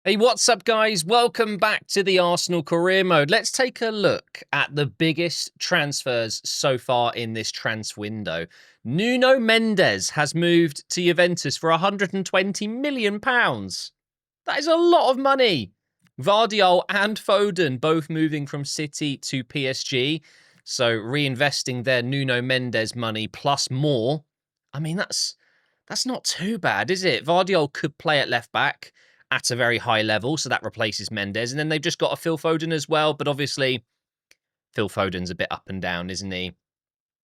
Hey, what's up, guys? Welcome back to the Arsenal Career Mode. Let's take a look at the biggest transfers so far in this transfer window. Nuno Mendes has moved to Juventus for £120 million. That is a lot of money. Vardiol and Foden both moving from City to PSG. So reinvesting their Nuno Mendes money plus more. I mean, that's not too bad, is it? Vardiol could play at left back at a very high level, so that replaces Mendes. And then they've just got a Phil Foden as well, but obviously Phil Foden's a bit up and down, isn't he?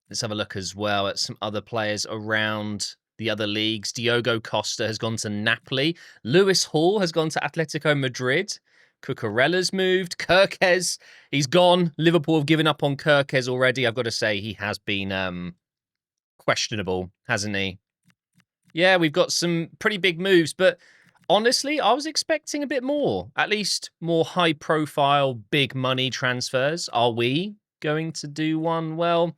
Let's have a look as well at some other players around the other leagues. Diogo Costa has gone to Napoli. Lewis Hall has gone to Atletico Madrid. Cucurella's moved. Kirkez, he's gone. Liverpool have given up on Kirkez already. I've got to say, he has been questionable, hasn't he? Yeah, we've got some pretty big moves, but honestly, I was expecting a bit more. At least more high-profile, big money transfers. Are we going to do one? Well,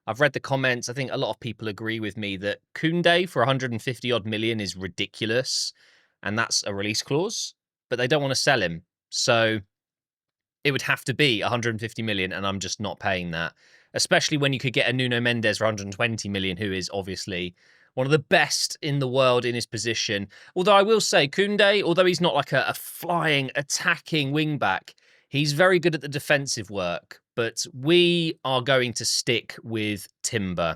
I've read the comments. I think a lot of people agree with me that Koundé for 150-odd million is ridiculous, and that's a release clause, but they don't want to sell him. So it would have to be 150 million, and I'm just not paying that, especially when you could get a Nuno Mendes for 120 million, who is obviously one of the best in the world in his position. Although I will say, Koundé, although he's not like a flying, attacking wing-back, he's very good at the defensive work. But we are going to stick with Timber.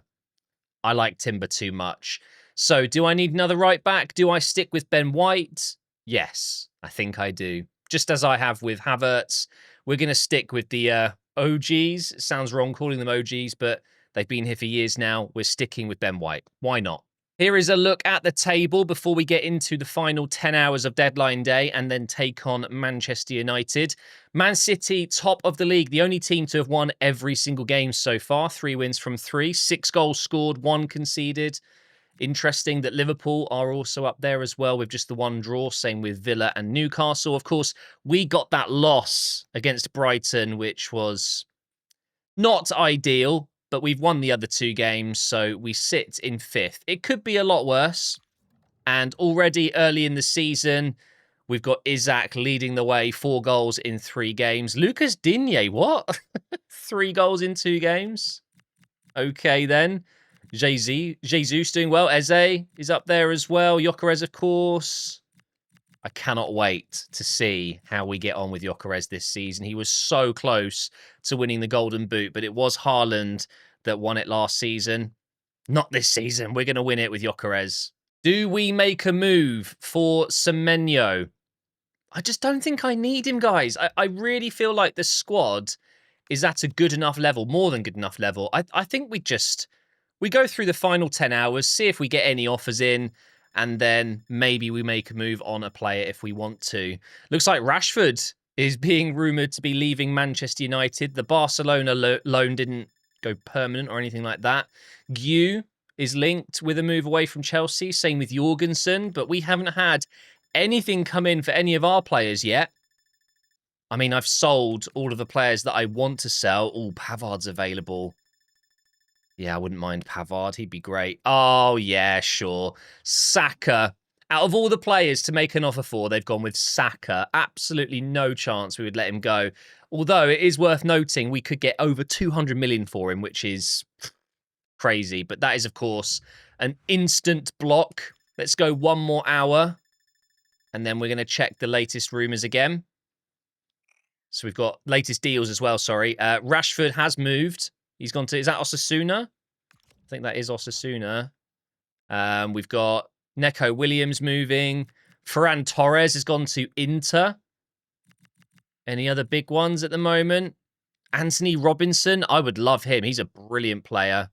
I like Timber too much. So do I need another right-back? Do I stick with Ben White? Yes, I think I do. Just as I have with Havertz, we're going to stick with the OGs. It sounds wrong calling them OGs, but they've been here for years now. We're sticking with Ben White. Why not? Here is a look at the table before we get into the final 10 hours of deadline day and then take on Manchester United. Man City, top of the league, the only team to have won every single game so far. 3 wins from 3, 6 goals scored, 1 conceded. Interesting that Liverpool are also up there as well with just the 1 draw. Same with Villa and Newcastle. Of course, we got that loss against Brighton, which was not ideal. But we've won the other 2 games, so we sit in 5th. It could be a lot worse. And already early in the season, we've got Isaac leading the way, 4 goals in 3 games. Lucas Digne, what? 3 goals in 2 games? Okay, then. Jesus doing well. Eze is up there as well. Gyökeres, of course. I cannot wait to see how we get on with Gyökeres this season. He was so close to winning the Golden Boot, but it was Haaland that won it last season. Not this season. We're going to win it with Gyökeres. Do we make a move for Semenyo? I just don't think I need him, guys. I really feel like the squad is at a good enough level, more than good enough level. I think we go through the final 10 hours, see if we get any offers in, and then maybe we make a move on a player if we want to. Looks like Rashford is being rumoured to be leaving Manchester United. The Barcelona loan didn't go permanent or anything like that. Gu is linked with a move away from Chelsea. Same with Jorgensen. But we haven't had anything come in for any of our players yet. I mean, I've sold all of the players that I want to sell. Oh, Pavard's available. Yeah, I wouldn't mind Pavard. He'd be great. Oh, yeah, sure. Saka. Out of all the players to make an offer for, they've gone with Saka. Absolutely no chance we would let him go. Although it is worth noting we could get over 200 million for him, which is crazy. But that is, of course, an instant block. Let's go 1 more hour. And then we're going to check the latest rumours again. So we've got latest deals as well, sorry. Rashford has moved. He's gone to, is that Osasuna? I think that is Osasuna. We've got Neco Williams moving. Ferran Torres has gone to Inter. Any other big ones at the moment? Anthony Robinson, I would love him. He's a brilliant player.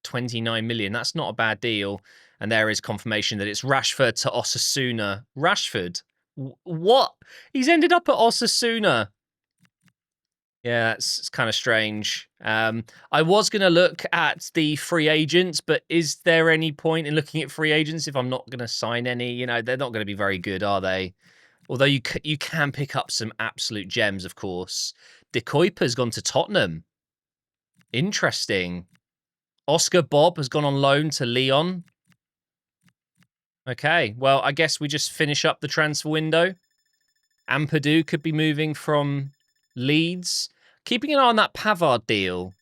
29 million, that's not a bad deal. And there is confirmation that it's Rashford to Osasuna. Rashford? What? He's ended up at Osasuna. Yeah, it's kind of strange. I was going to look at the free agents, but is there any point in looking at free agents if I'm not going to sign any? You know, they're not going to be very good, are they? Although you can pick up some absolute gems, of course. De Kuyper's gone to Tottenham. Interesting. Oscar Bob has gone on loan to Lyon. Okay, well, I guess we just finish up the transfer window. Ampadu could be moving from Leeds. Keeping an eye on that Pavard deal.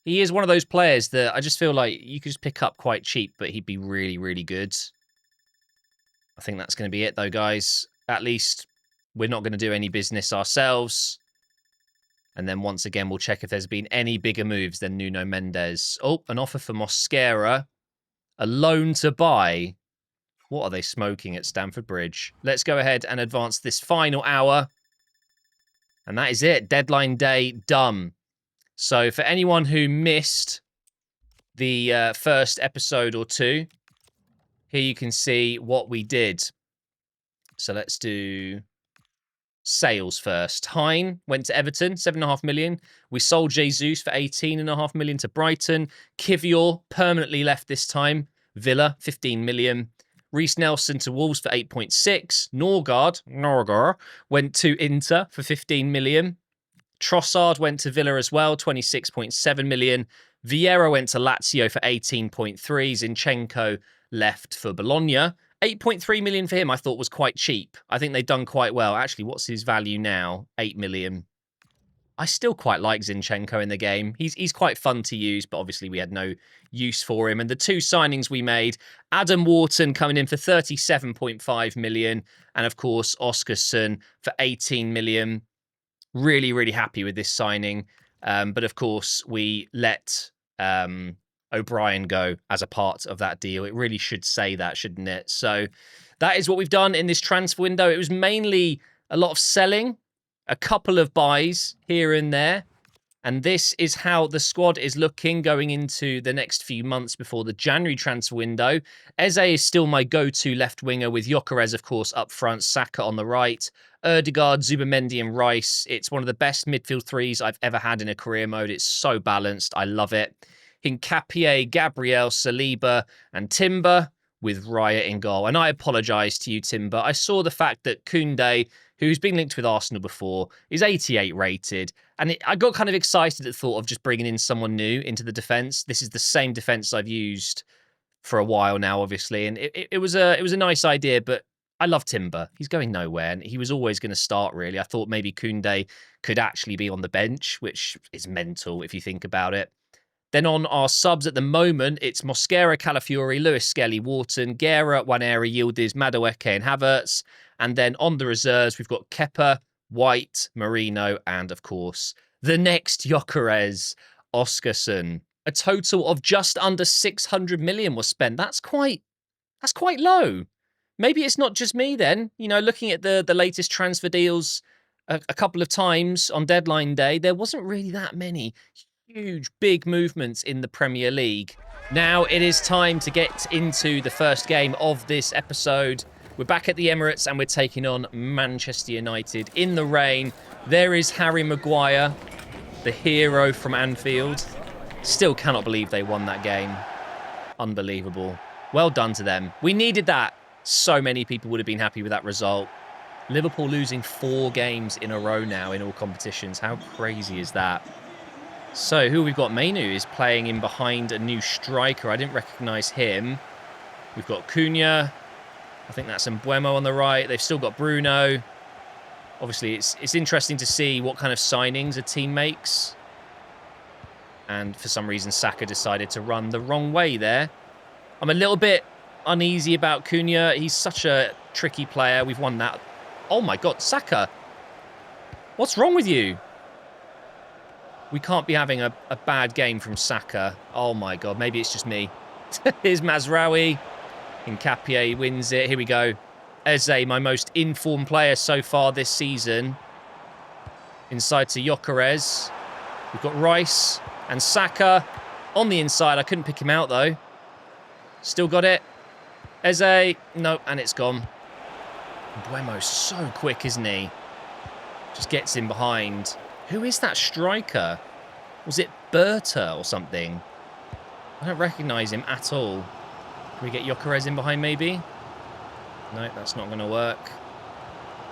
He is one of those players that I just feel like you could just pick up quite cheap, but he'd be really, really good. I think that's going to be it, though, guys. At least we're not going to do any business ourselves. And then once again, we'll check if there's been any bigger moves than Nuno Mendes. Oh, an offer for Mosquera. A loan to buy. What are they smoking at Stamford Bridge? Let's go ahead and advance this final hour. And that is it. Deadline day done. So for anyone who missed the first episode or two, here you can see what we did. So let's do sales first. Hein went to Everton, 7.5 million. We sold Jesus for 18.5 million to Brighton. Kivior permanently left this time. Villa, 15 million. Reece Nelson to Wolves for 8.6. Norgard went to Inter for 15 million. Trossard went to Villa as well, 26.7 million. Vieira went to Lazio for 18.3. Zinchenko left for Bologna. 8.3 million for him I thought was quite cheap. I think they've done quite well. Actually, what's his value now? 8 million. I still quite like Zinchenko in the game. He's quite fun to use, but obviously we had no use for him. And the two signings we made, Adam Wharton coming in for 37.5 million, and of course Oscarson for 18 million. Really, really happy with this signing. But of course, we let O'Brien go as a part of that deal. It really should say that, shouldn't it? So that is what we've done in this transfer window. It was mainly a lot of selling, a couple of buys here and there. And this is how the squad is looking going into the next few months before the January transfer window. Eze is still my go-to left winger with Gyökeres, of course, up front, Saka on the right. Ødegaard, Zubimendi and Rice. It's one of the best midfield threes I've ever had in a career mode. It's so balanced. I love it. Hincapié, Gabriel, Saliba and Timber with Raya in goal. And I apologise to you, Timber. I saw the fact that Koundé, who's been linked with Arsenal before, is 88 rated. And I got kind of excited at the thought of just bringing in someone new into the defence. This is the same defence I've used for a while now, obviously. And it was a nice idea, but I love Timber. He's going nowhere, and he was always going to start, really. I thought maybe Koundé could actually be on the bench, which is mental if you think about it. Then on our subs at the moment, it's Mosquera, Calafiori, Lewis Skelly, Wharton, Guerra, Wanera, Yildiz, Madueke and Havertz. And then on the reserves, we've got Kepa, White, Marino, and of course, the next Gyökeres, Oscarson. A total of just under 600 million was spent. That's quite low. Maybe it's not just me then. You know, looking at the latest transfer deals a couple of times on deadline day, there wasn't really that many huge, big movements in the Premier League. Now it is time to get into the first game of this episode. We're back at the Emirates and we're taking on Manchester United in the rain. There is Harry Maguire, the hero from Anfield. Still cannot believe they won that game. Unbelievable. Well done to them. We needed that. So many people would have been happy with that result. Liverpool losing 4 games in a row now in all competitions. How crazy is that? So, who we've got? Mainu is playing in behind a new striker. I didn't recognise him. We've got Cunha. I think that's Mbuemo on the right. They've still got Bruno. Obviously, it's interesting to see what kind of signings a team makes. And for some reason, Saka decided to run the wrong way there. I'm a little bit uneasy about Cunha. He's such a tricky player. We've won that. Oh my God, Saka. What's wrong with you? We can't be having a bad game from Saka. Oh my God, maybe it's just me. Here's Mazraoui. Hincapié wins it. Here we go. Eze, my most informed player so far this season. Inside to Gyökeres. We've got Rice and Saka on the inside. I couldn't pick him out though. Still got it. Eze. No, and it's gone. Mbuemo's so quick, isn't he? Just gets in behind. Who is that striker? Was it Berta or something? I don't recognise him at all. Can we get Gyökeres in behind maybe? No, that's not going to work.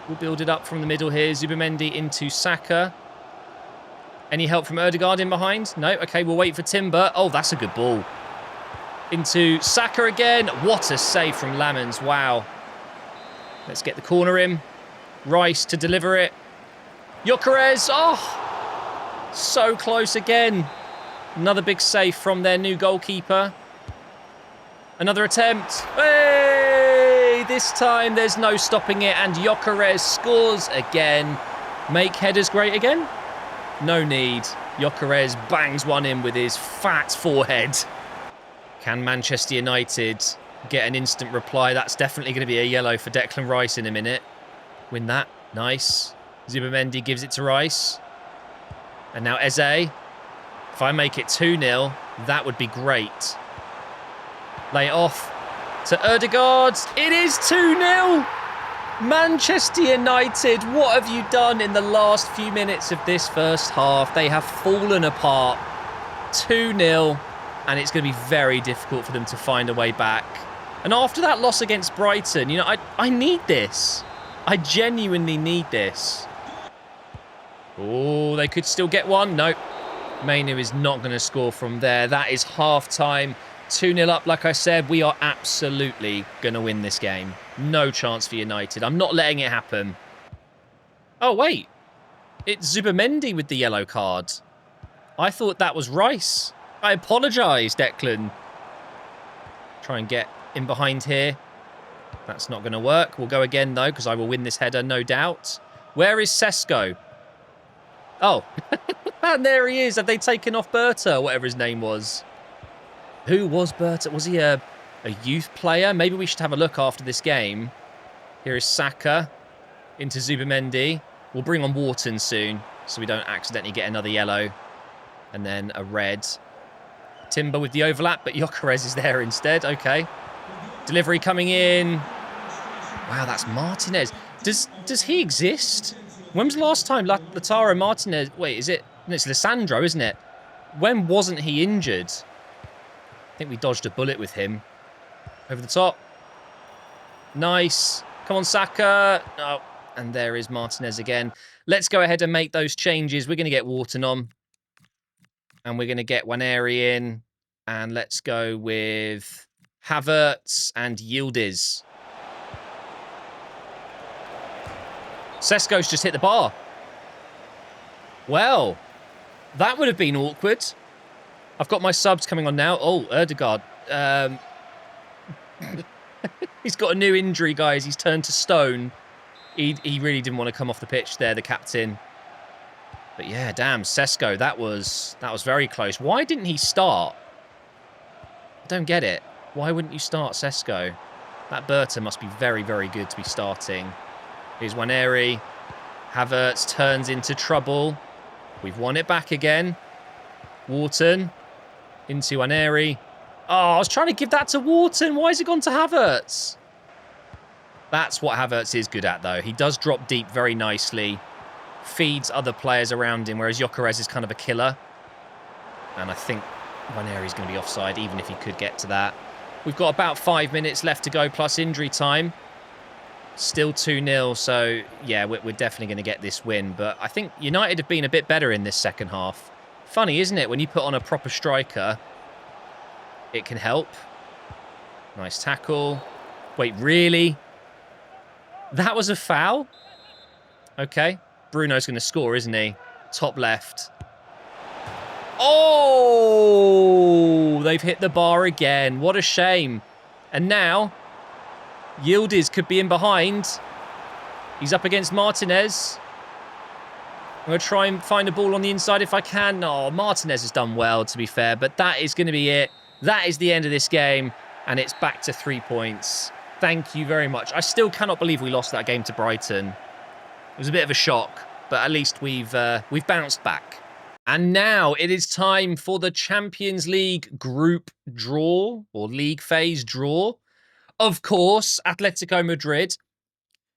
We'll build it up from the middle here. Zubimendi into Saka. Any help from Ødegaard in behind? No? Okay, we'll wait for Timber. Oh, that's a good ball. Into Saka again. What a save from Lamens. Wow. Let's get the corner in. Rice to deliver it. Gyökeres. Oh, so close again. Another big save from their new goalkeeper. Another attempt. Hey! This time there's no stopping it. And Gyökeres scores again. Make headers great again? No need. Gyökeres bangs one in with his fat forehead. Can Manchester United get an instant reply? That's definitely going to be a yellow for Declan Rice in a minute. Win that. Nice. Zubimendi gives it to Rice. And now Eze. If I make it 2-0, that would be great. Lay it off to Ødegaard. It is 2-0. Manchester United, what have you done in the last few minutes of this first half? They have fallen apart. 2-0, and it's going to be very difficult for them to find a way back. And after that loss against Brighton, you know, I need this. I genuinely need this. Oh, they could still get one. Nope. Mainu is not going to score from there. That is half-time. 2-0 up, like I said. We are absolutely going to win this game. No chance for United. I'm not letting it happen. Oh, wait. It's Zubimendi with the yellow card. I thought that was Rice. I apologise, Declan. Try and get in behind here. That's not going to work. We'll go again, though, because I will win this header, no doubt. Where is Sesko? Oh. And there he is. Have they taken off Berta, whatever his name was? Who was Berta? Was he a youth player? Maybe we should have a look after this game. Here is Saka into Zubimendi. We'll bring on Wharton soon so we don't accidentally get another yellow. And then a red. Timber with the overlap, but Gyökeres is there instead. Okay. Delivery coming in. Wow, that's Martinez. Does he exist? When was the last time Lautaro Martinez... Wait, is it... No, it's Lissandro, isn't it? When wasn't he injured? I think we dodged a bullet with him. Over the top. Nice. Come on, Saka. Oh, and there is Martinez again. Let's go ahead and make those changes. We're going to get Wharton on. And we're going to get Waneri in. And let's go with Havertz and Yildiz. Sesko's just hit the bar. Well, that would have been awkward. I've got my subs coming on now. Oh, Ødegaard. He's got a new injury, guys. He's turned to stone. He really didn't want to come off the pitch there, the captain. But yeah, damn, Sesko, that was very close. Why didn't he start? I don't get it. Why wouldn't you start Sesko? That Berta must be very, very good to be starting. Here's Waneri. Havertz turns into trouble. We've won it back again. Wharton into Waneri. Oh, I was trying to give that to Wharton. Why has it gone to Havertz? That's what Havertz is good at, though. He does drop deep very nicely. Feeds other players around him, whereas Gyökeres is kind of a killer. And I think Waneri's going to be offside, even if he could get to that. We've got about 5 minutes left to go, plus injury time. Still 2-0, so yeah, we're definitely going to get this win. But I think United have been a bit better in this second half. Funny, isn't it? When you put on a proper striker, it can help. Nice tackle. Wait, really? That was a foul? Okay. Bruno's going to score, isn't he? Top left. Oh! They've hit the bar again. What a shame. And now... Yildiz could be in behind. He's up against Martinez. I'm going to try and find a ball on the inside if I can. No, Martinez has done well, to be fair. But that is going to be it. That is the end of this game. And it's back to 3 points. Thank you very much. I still cannot believe we lost that game to Brighton. It was a bit of a shock. But at least we've bounced back. And now it is time for the Champions League group draw. Or league phase draw. Of course, Atletico Madrid.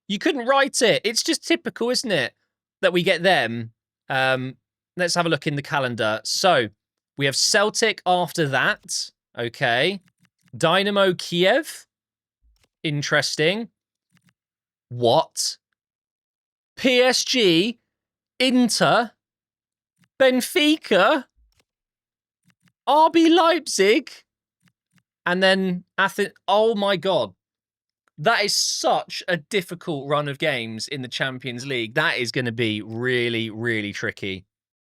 You couldn't write it. It's just typical, isn't it, that we get them. Let's have a look in the calendar. So, we have Celtic after that. Okay. Dynamo Kiev. Interesting. What? PSG, Inter, Benfica, RB Leipzig, and then Athens. Oh my God. That is such a difficult run of games in the Champions League. That is going to be really, really tricky.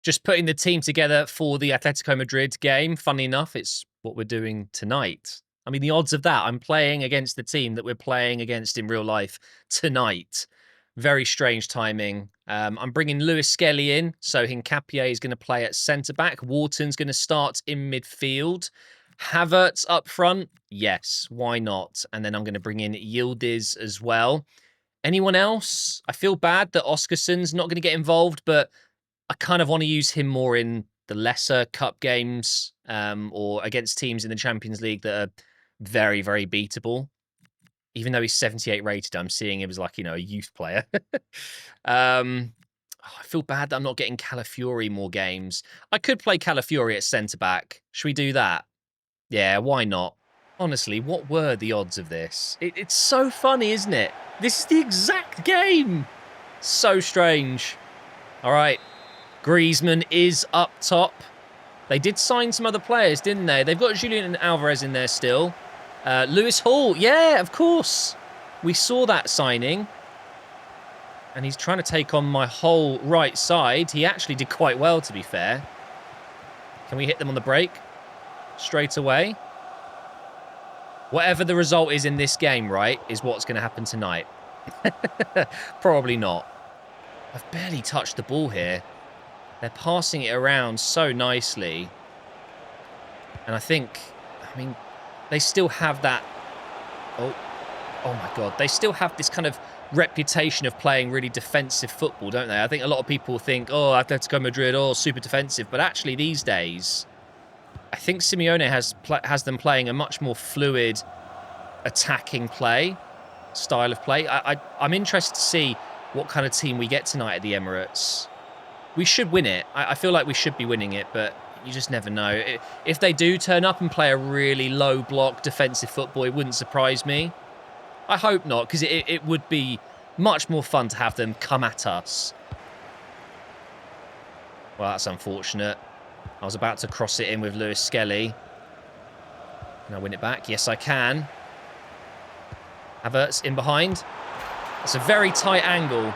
Just putting the team together for the Atletico Madrid game. Funny enough, it's what we're doing tonight. I mean, the odds of that, I'm playing against the team that we're playing against in real life tonight. Very strange timing. I'm bringing Lewis Skelly in, so Hincapié is going to play at centre-back. Wharton's going to start in midfield. Havertz up front? Yes, why not? And then I'm going to bring in Yildiz as well. Anyone else? I feel bad that Oscarson's not going to get involved, but I kind of want to use him more in the lesser cup games or against teams in the Champions League that are very, very beatable. Even though he's 78 rated, I'm seeing him as like, you know, a youth player. I feel bad that I'm not getting Calafiori more games. I could play Calafiori at centre-back. Should we do that? Yeah, why not? Honestly, what were the odds of this? It's so funny, isn't it? This is the exact game. So strange. All right. Griezmann is up top. They did sign some other players, didn't they? They've got Julian Alvarez in there still. Lewis Hall. Yeah, of course. We saw that signing. And he's trying to take on my whole right side. He actually did quite well, to be fair. Can we hit them on the break? Straight away. Whatever the result is in this game, right, is what's going to happen tonight. Probably not. I've barely touched the ball here. They're passing it around so nicely. And I mean, they still have that... Oh my God. They still have this kind of reputation of playing really defensive football, don't they? I think a lot of people think, oh, Atletico Madrid, oh, super defensive. But actually, these days... I think Simeone has them playing a much more fluid, attacking style of play. I'm interested to see what kind of team we get tonight at the Emirates. We should win it. I feel like we should be winning it, but you just never know. If they do turn up and play a really low block defensive football, it wouldn't surprise me. I hope not, because it would be much more fun to have them come at us. Well, that's unfortunate. I was about to cross it in with Lewis Skelly. Can I win it back? Yes, I can. Havertz in behind. It's a very tight angle.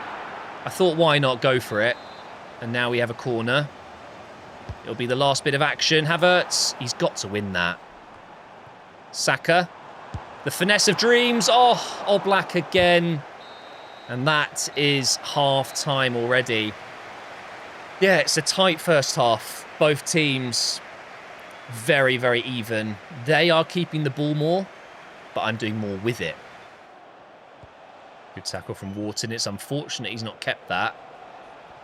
I thought, why not go for it? And now we have a corner. It'll be the last bit of action. Havertz, he's got to win that. Saka. The finesse of dreams. Oh, Oblak again. And that is half-time already. Yeah, it's a tight first half. Both teams very, very even. They are keeping the ball more, but I'm doing more with it. Good tackle from Wharton. It's unfortunate he's not kept that.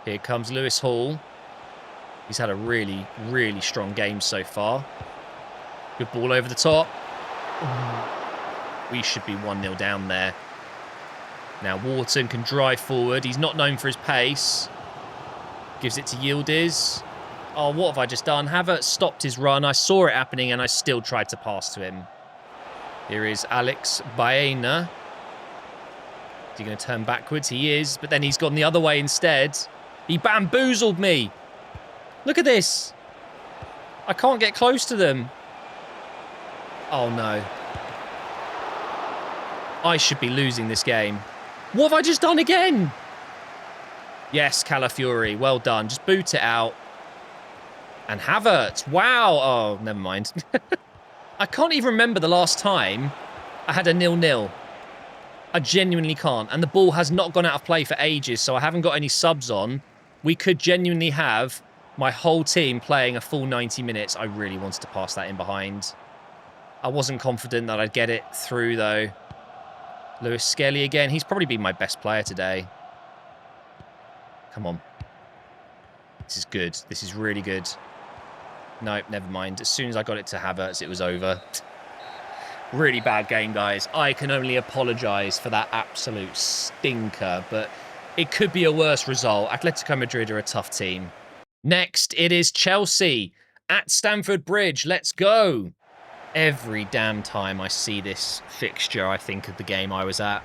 Here comes Lewis Hall. He's had a really, really strong game so far. Good ball over the top. We should be 1-0 down there. Now Wharton can drive forward. He's not known for his pace. Gives it to Yildiz. Oh, what have I just done? Havertz stopped his run. I saw it happening and I still tried to pass to him. Here is Alex Baena. Is he going to turn backwards? He is, but then he's gone the other way instead. He bamboozled me. Look at this. I can't get close to them. Oh, no. I should be losing this game. What have I just done again? Yes, Calafiori. Well done. Just boot it out. And Havertz. Wow. Oh, never mind. I can't even remember the last time I had a 0-0. I genuinely can't. And the ball has not gone out of play for ages, so I haven't got any subs on. We could genuinely have my whole team playing a full 90 minutes. I really wanted to pass that in behind. I wasn't confident that I'd get it through, though. Lewis Skelly again. He's probably been my best player today. Come on. This is good. This is really good. No, never mind. As soon as I got it to Havertz, it was over. Really bad game, guys. I can only apologise for that absolute stinker, but it could be a worse result. Atletico Madrid are a tough team. Next, it is Chelsea at Stamford Bridge. Let's go. Every damn time I see this fixture, I think of the game I was at.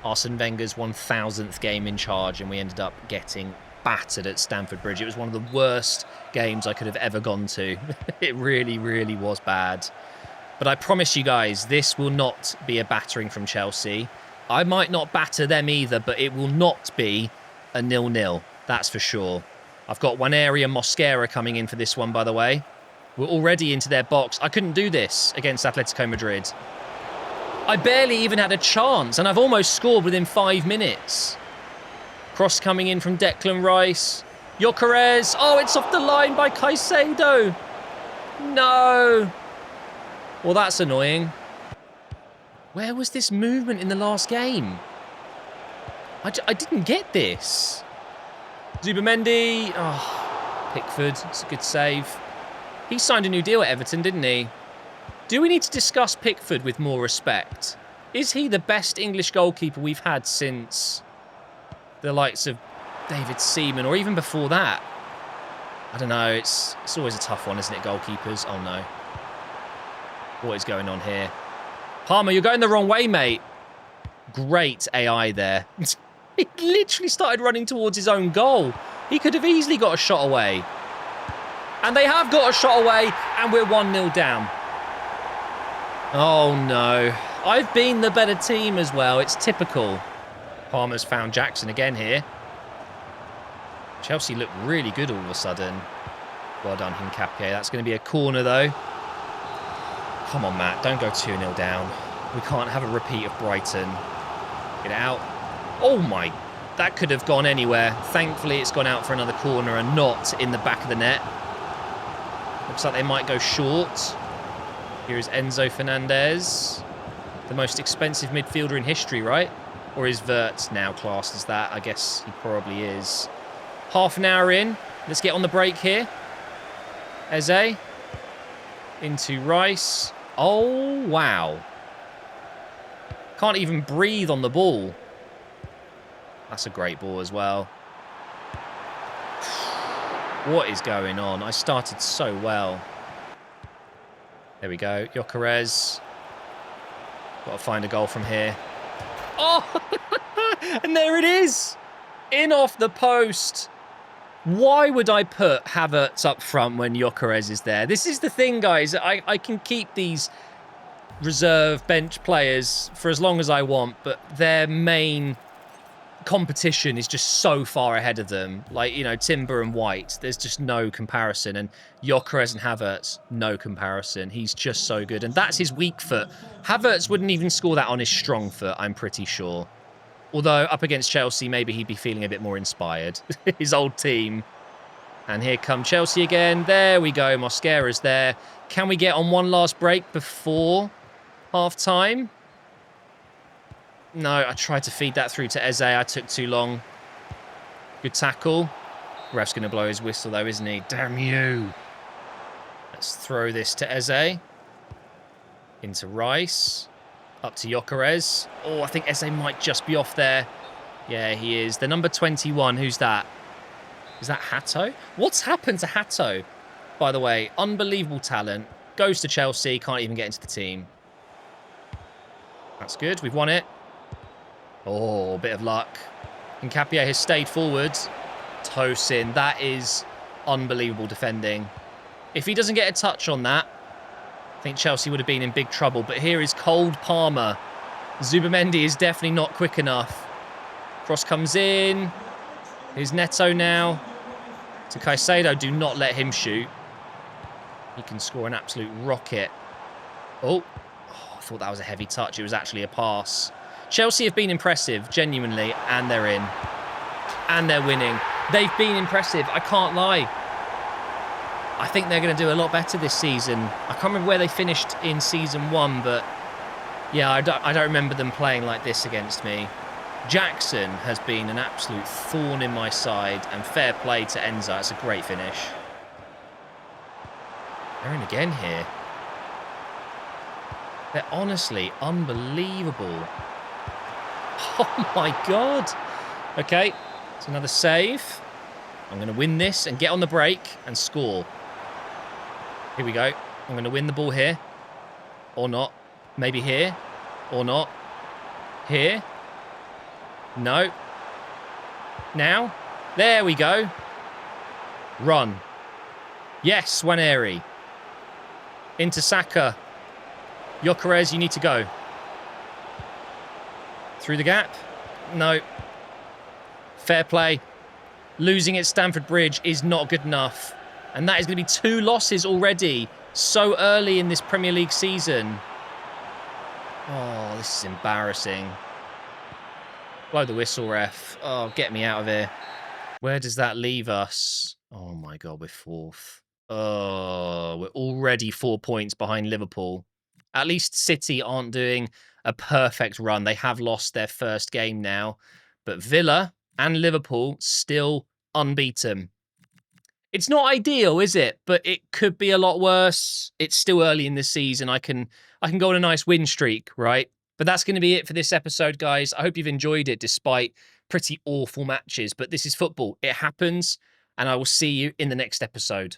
Arsene Wenger's 1000th game in charge, and we ended up getting battered at Stamford Bridge. It was one of the worst games I could have ever gone to. It really, really was bad. But I promise you guys, this will not be a battering from Chelsea. I might not batter them either, but it will not be a 0-0. That's for sure. I've got one area Mosquera coming in for this one, by the way. We're already into their box. I couldn't do this against Atletico Madrid. I barely even had a chance, and I've almost scored within 5 minutes. Cross coming in from Declan Rice. Gyökeres. Oh, it's off the line by Caicedo. No. Well, that's annoying. Where was this movement in the last game? I didn't get this. Zubamendi. Oh, Pickford. It's a good save. He signed a new deal at Everton, didn't he? Do we need to discuss Pickford with more respect? Is he the best English goalkeeper we've had since the likes of David Seaman, or even before that? I don't know. It's always a tough one, isn't it, goalkeepers? Oh, no. What is going on here? Palmer, you're going the wrong way, mate. Great AI there. He literally started running towards his own goal. He could have easily got a shot away. And they have got a shot away, and we're 1-0 down. Oh, no. I've been the better team as well. It's typical. Palmer's found Jackson again here. Chelsea look really good all of a sudden. Well done, Hincapié. That's going to be a corner, though. Come on, Matt. Don't go 2-0 down. We can't have a repeat of Brighton. Get out. Oh, my. That could have gone anywhere. Thankfully, it's gone out for another corner and not in the back of the net. Looks like they might go short. Here is Enzo Fernandez. The most expensive midfielder in history, right? Or is Havertz now classed as that? I guess he probably is. Half an hour in. Let's get on the break here. Eze. Into Rice. Oh, wow. Can't even breathe on the ball. That's a great ball as well. What is going on? I started so well. There we go. Gyökeres. Got to find a goal from here. Oh! And there it is! In off the post. Why would I put Havertz up front when Gyökeres is there? This is the thing, guys. I can keep these reserve bench players for as long as I want, but their main competition is just so far ahead of them. Like, you know, Timber and White, there's just no comparison. And Gyökeres and Havertz, no comparison. He's just so good. And that's his weak foot. Havertz wouldn't even score that on his strong foot, I'm pretty sure. Although, up against Chelsea, maybe he'd be feeling a bit more inspired. His old team. And here come Chelsea again. There we go. Mosquera's there. Can we get on one last break before half-time? No, I tried to feed that through to Eze. I took too long. Good tackle. Ref's going to blow his whistle, though, isn't he? Damn you. Let's throw this to Eze. Into Rice. Up to Gyökeres. Oh, I think Eze might just be off there. Yeah, he is. The number 21, who's that? Is that Hato? What's happened to Hato? By the way, unbelievable talent. Goes to Chelsea, can't even get into the team. That's good, we've won it. Oh, a bit of luck. Hincapié has stayed forward. Tosin, that is unbelievable defending. If he doesn't get a touch on that, I think Chelsea would have been in big trouble. But here is cold Palmer. Zubamendi is definitely not quick enough. Cross comes in. Here's Neto now. To Caicedo, do not let him shoot. He can score an absolute rocket. Oh, I thought that was a heavy touch. It was actually a pass. Chelsea have been impressive, genuinely, and they're in. And they're winning. They've been impressive, I can't lie. I think they're going to do a lot better this season. I can't remember where they finished in Season 1, but yeah, I don't remember them playing like this against me. Jackson has been an absolute thorn in my side, and fair play to Enzo. It's a great finish. They're in again here. They're honestly unbelievable. Oh my God. Okay, it's another save. I'm going to win this and get on the break and score. Here we go. I'm going to win the ball here. Or not. Maybe here. Or not. Here. No. Now. There we go. Run. Yes, Waneri. Into Saka. Gyökeres, you need to go. Through the gap? No. Fair play. Losing at Stamford Bridge is not good enough. And that is going to be 2 losses already so early in this Premier League season. Oh, this is embarrassing. Blow the whistle, ref. Oh, get me out of here. Where does that leave us? Oh my God, we're 4th. Oh, we're already 4 points behind Liverpool. At least City aren't doing a perfect run. They have lost their first game now. But Villa and Liverpool still unbeaten. It's not ideal, is it? But it could be a lot worse. It's still early in the season. I can go on a nice win streak, right? But that's going to be it for this episode, guys. I hope you've enjoyed it despite pretty awful matches. But this is football. It happens. And I will see you in the next episode.